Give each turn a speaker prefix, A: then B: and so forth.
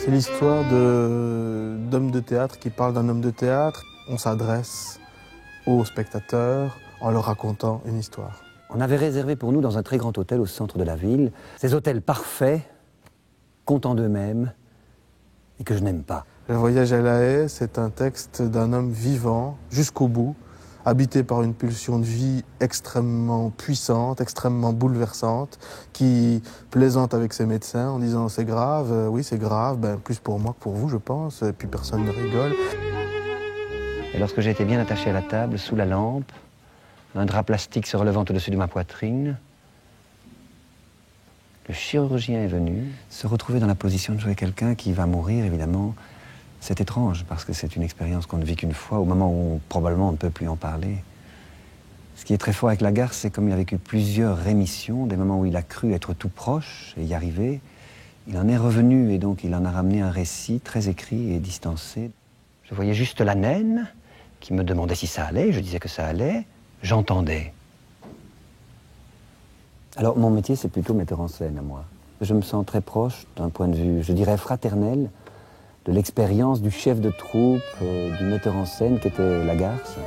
A: C'est l'histoire d'hommes de théâtre qui parlent d'un homme de théâtre. On s'adresse aux spectateurs en leur racontant une histoire.
B: On avait réservé pour nous dans un très grand hôtel au centre de la ville. Ces hôtels parfaits, contents d'eux-mêmes, et que je n'aime pas.
A: Le voyage à La Haye, c'est un texte d'un homme vivant jusqu'au bout, habité par une pulsion de vie extrêmement puissante, extrêmement bouleversante, qui plaisante avec ses médecins en disant c'est grave, oui c'est grave, plus pour moi que pour vous je pense, et puis personne ne rigole.
B: Et lorsque j'ai été bien attaché à la table, sous la lampe, un drap plastique se relevant au-dessus de ma poitrine, le chirurgien est venu. Se retrouver dans la position de jouer quelqu'un qui va mourir, évidemment, c'est étrange, parce que c'est une expérience qu'on ne vit qu'une fois, au moment où probablement on ne peut plus en parler. Ce qui est très fort avec Lagarce, c'est comme il a vécu plusieurs rémissions, des moments où il a cru être tout proche et y arriver. Il en est revenu et donc il en a ramené un récit très écrit et distancé. Je voyais juste la naine qui me demandait si ça allait, je disais que ça allait, j'entendais. Alors mon métier, c'est plutôt metteur en scène à moi. Je me sens très proche d'un point de vue, je dirais fraternel, de l'expérience du chef de troupe, du metteur en scène qui était Lagarce.